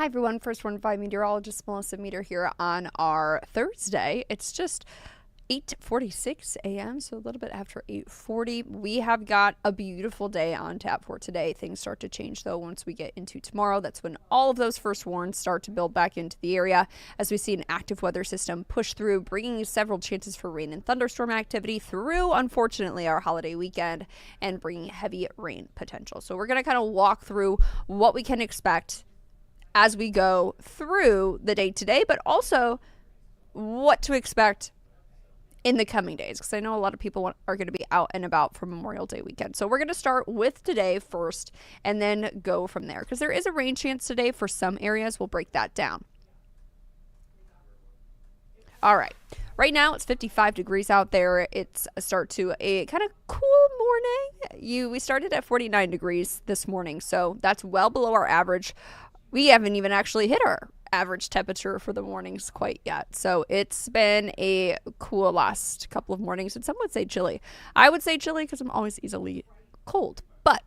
Hi everyone, first one by Meteorologist Melissa Meeder here on our Thursday. It's just 8:46 a.m., so a little bit after 8:40. We have got a beautiful day on tap for today. Things start to change though once we get into tomorrow. That's when all of those first warns start to build back into the area as we see an active weather system push through, bringing several chances for rain and thunderstorm activity through, unfortunately, our holiday weekend and bringing heavy rain potential. So we're going to kind of walk through what we can expect as we go through the day today, but also what to expect in the coming days, because I know a lot of people are going to be out and about for Memorial Day weekend. So we're going to start with today first and then go from there, because there is a rain chance today for some areas. We'll break that down. All right. Right now it's 55 degrees out there. It's a start to a kind of cool morning. We started at 49 degrees this morning, so that's well below our average. We haven't even actually hit our average temperature for the mornings quite yet. So it's been a cool last couple of mornings, and some would say chilly. I would say chilly because I'm always easily cold, but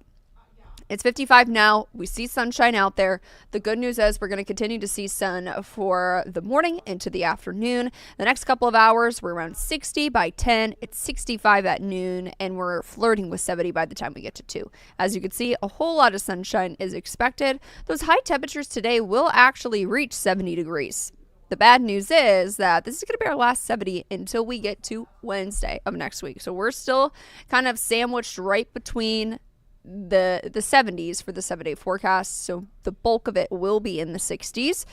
it's 55 now. We see sunshine out there. The good news is we're going to continue to see sun for the morning into the afternoon. The next couple of hours, we're around 60 by 10. It's 65 at noon, and we're flirting with 70 by the time we get to 2. As you can see, a whole lot of sunshine is expected. Those high temperatures today will actually reach 70 degrees. The bad news is that this is going to be our last 70 until we get to Wednesday of next week. So we're still kind of sandwiched right between the 70s for the 7-day forecast, so the bulk of it will be in the 60s.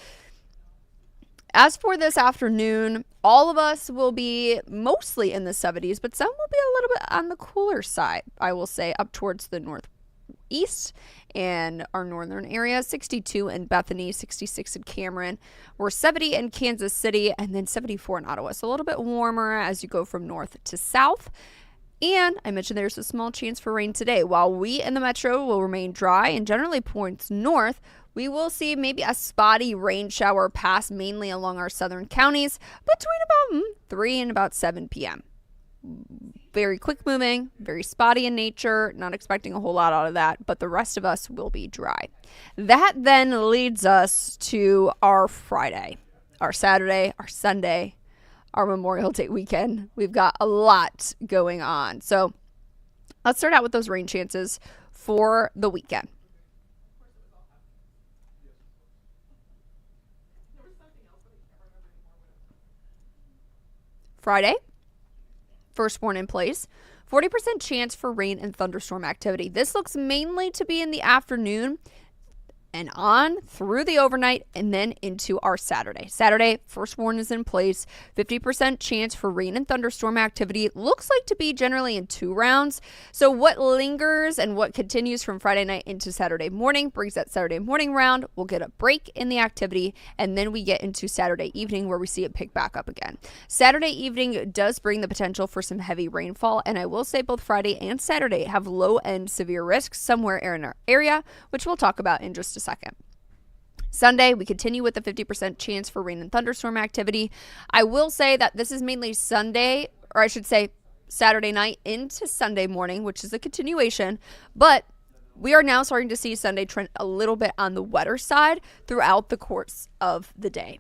As for this afternoon, all of us will be mostly in the 70s, but some will be a little bit on the cooler side, I will say, up towards the northeast and our northern area. 62 in Bethany, 66 in Cameron. We're 70 in Kansas City, and then 74 in Ottawa, so a little bit warmer as you go from north to south. And I mentioned there's a small chance for rain today. While we in the metro will remain dry and generally points north, we will see maybe a spotty rain shower pass mainly along our southern counties between about 3 and about 7 p.m. Very quick moving, very spotty in nature, not expecting a whole lot out of that, but the rest of us will be dry. That then leads us to our Friday, our Saturday, our Sunday, our Memorial Day weekend. We've got a lot going on. So let's start out with those rain chances for the weekend. Friday, firstborn in place. 40% chance for rain and thunderstorm activity. This looks mainly to be in the afternoon and on through the overnight and then into our Saturday. Saturday, first warn is in place. 50% chance for rain and thunderstorm activity. Looks like to be generally in 2 rounds. So what lingers and what continues from Friday night into Saturday morning brings that Saturday morning round. We'll get a break in the activity, and then we get into Saturday evening where we see it pick back up again. Saturday evening does bring the potential for some heavy rainfall, and I will say both Friday and Saturday have low-end severe risks somewhere in our area, which we'll talk about in just a second. Sunday, we continue with the 50% chance for rain and thunderstorm activity. I will say that this is mainly Sunday, or I should say Saturday night into Sunday morning, which is a continuation, but we are now starting to see Sunday trend a little bit on the wetter side throughout the course of the day.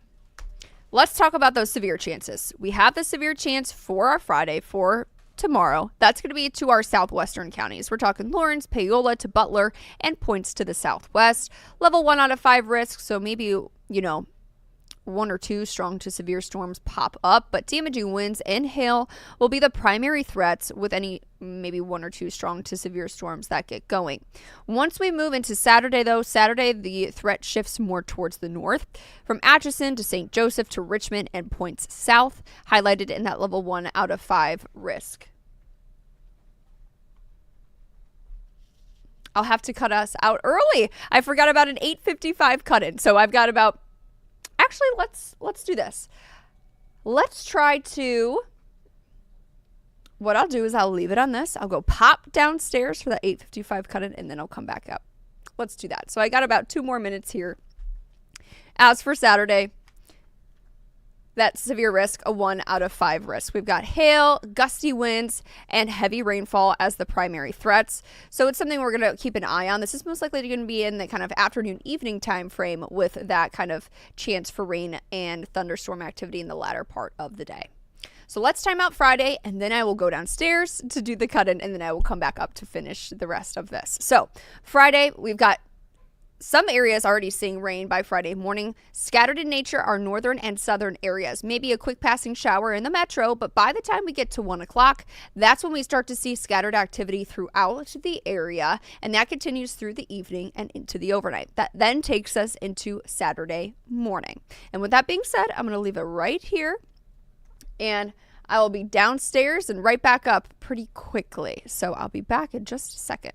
Let's talk about those severe chances. We have the severe chance for our Friday, for tomorrow. That's going to be to our southwestern counties. We're talking Lawrence, Paola to Butler, and points to the southwest. Level 1 out of 5 risk, so maybe, 1 or 2 strong to severe storms pop up, but damaging winds and hail will be the primary threats, with any maybe 1 or 2 strong to severe storms that get going. Once we move into Saturday, though, the threat shifts more towards the north, from Atchison to St. Joseph to Richmond and points south, highlighted in that level 1 out of 5 risk. I'll have to cut us out early. I forgot about an 8:55 cut-in, so I've got about... Actually, let's do this. Let's try to... What I'll do is I'll leave it on this. I'll go pop downstairs for that 8:55 cut-in, and then I'll come back up. Let's do that. So I got about 2 more minutes here. As for Saturday, That severe risk a 1 out of 5 risk. We've got hail, gusty winds, and heavy rainfall as the primary threats. So it's something we're going to keep an eye on. This is most likely going to be in the kind of afternoon evening time frame with that kind of chance for rain and thunderstorm activity in the latter part of the day. So let's time out Friday, and then I will go downstairs to do the cut-in, and then I will come back up to finish the rest of this. So Friday, we've got some areas already seeing rain by Friday morning. Scattered in nature are northern and southern areas. Maybe a quick passing shower in the metro, but by the time we get to 1 o'clock, that's when we start to see scattered activity throughout the area, and that continues through the evening and into the overnight. That then takes us into Saturday morning. And with that being said, I'm going to leave it right here, and I will be downstairs and right back up pretty quickly. So I'll be back in just a second.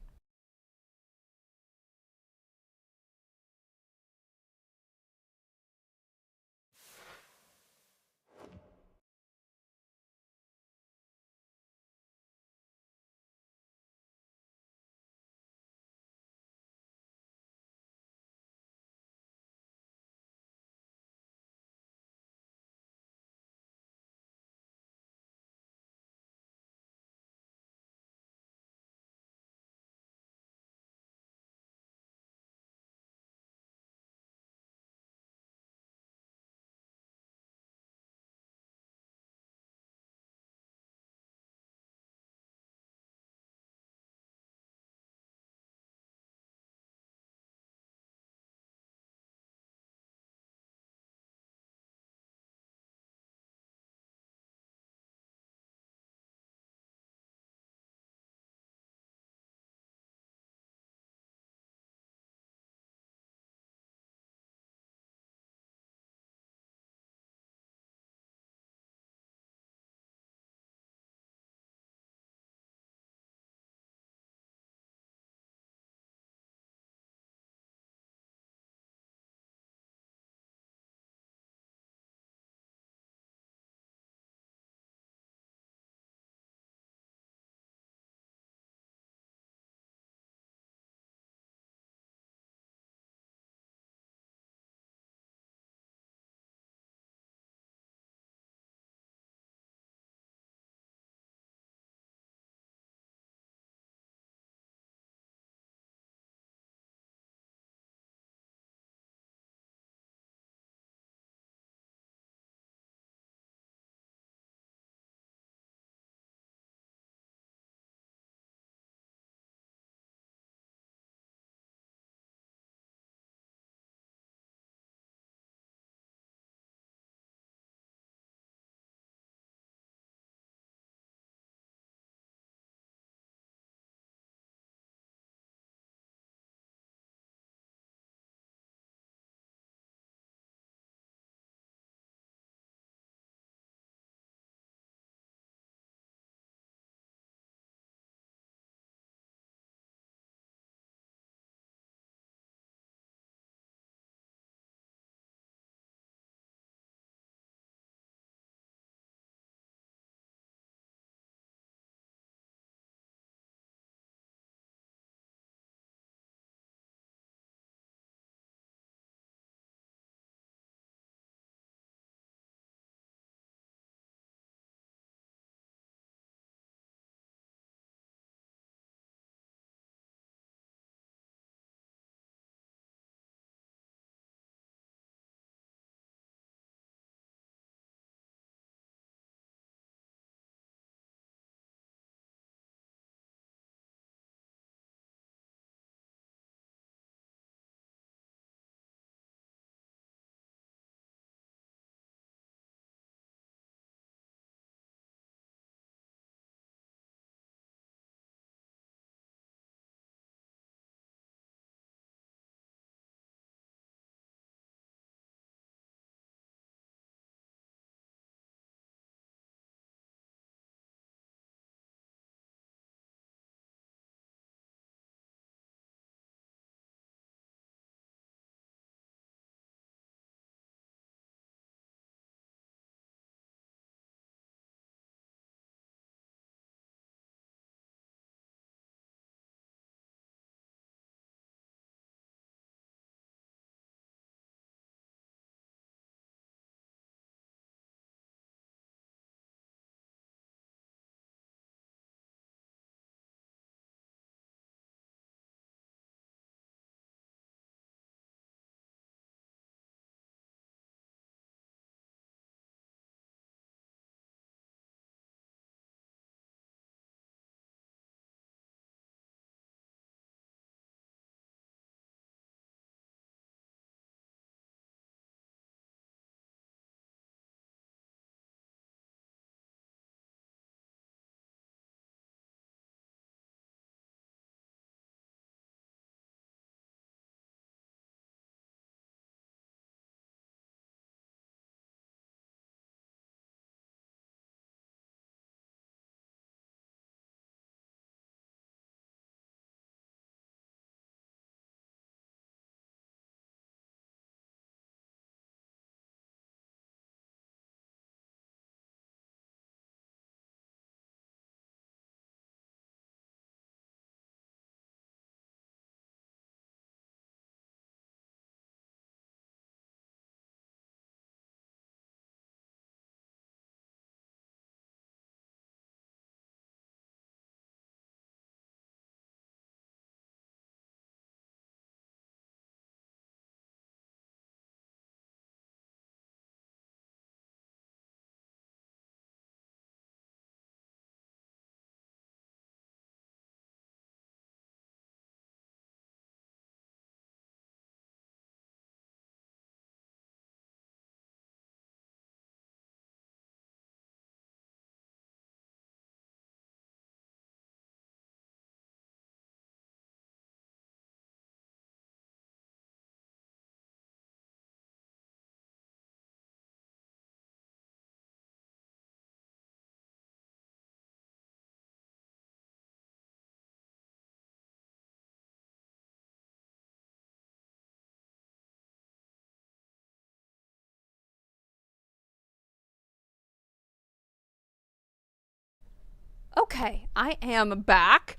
Okay, I am back.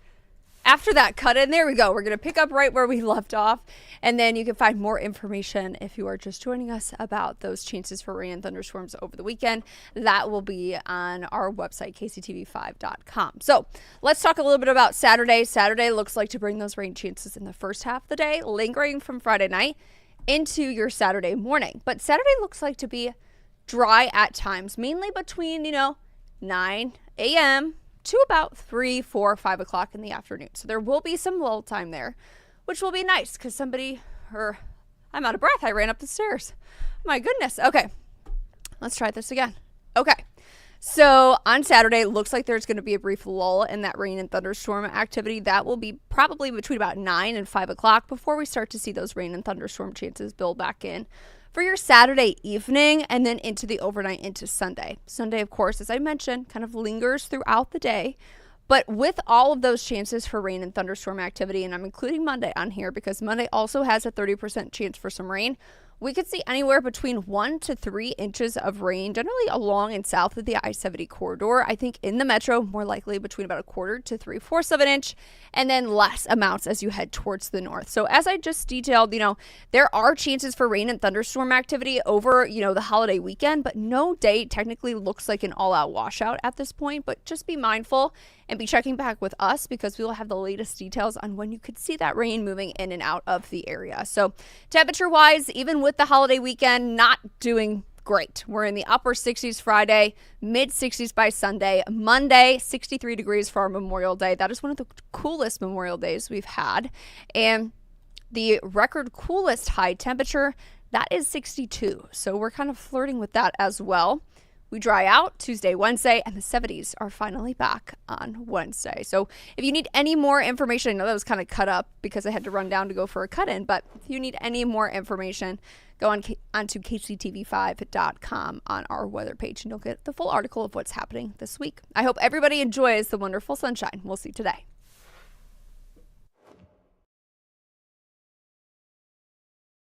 After that cut in, there we go. We're going to pick up right where we left off. And then you can find more information if you are just joining us about those chances for rain and thunderstorms over the weekend. That will be on our website, KCTV5.com. So let's talk a little bit about Saturday. Saturday looks like to bring those rain chances in the first half of the day, lingering from Friday night into your Saturday morning. But Saturday looks like to be dry at times, mainly between, 9 a.m. to about 3, 4, 5 o'clock in the afternoon. So there will be some lull time there, which will be nice because I'm out of breath. I ran up the stairs. My goodness. Okay, let's try this again. Okay, so on Saturday, it looks like there's going to be a brief lull in that rain and thunderstorm activity. That will be probably between about 9 and 5 o'clock before we start to see those rain and thunderstorm chances build back in for your Saturday evening and then into the overnight into Sunday. Sunday, of course, as I mentioned, kind of lingers throughout the day. But with all of those chances for rain and thunderstorm activity, and I'm including Monday on here because Monday also has a 30% chance for some rain, we could see anywhere between 1 to 3 inches of rain, generally along and south of the I-70 corridor. I think in the metro, more likely between about 1/4 to 3/4 of an inch, and then less amounts as you head towards the north. So as I just detailed, there are chances for rain and thunderstorm activity over, the holiday weekend, but no day technically looks like an all-out washout at this point. But just be mindful and be checking back with us because we will have the latest details on when you could see that rain moving in and out of the area. So temperature-wise, even with the holiday weekend, not doing great. We're in the upper 60s Friday, mid 60s by Sunday. Monday, 63 degrees for our Memorial Day. That is one of the coolest Memorial Days we've had. And the record coolest high temperature, that is 62. So we're kind of flirting with that as well. We dry out Tuesday, Wednesday, and the 70s are finally back on Wednesday. So if you need any more information, I know that was kind of cut up because I had to run down to go for a cut-in, but if you need any more information, go onto KCTV5.com on our weather page, and you'll get the full article of what's happening this week. I hope everybody enjoys the wonderful sunshine we'll see today.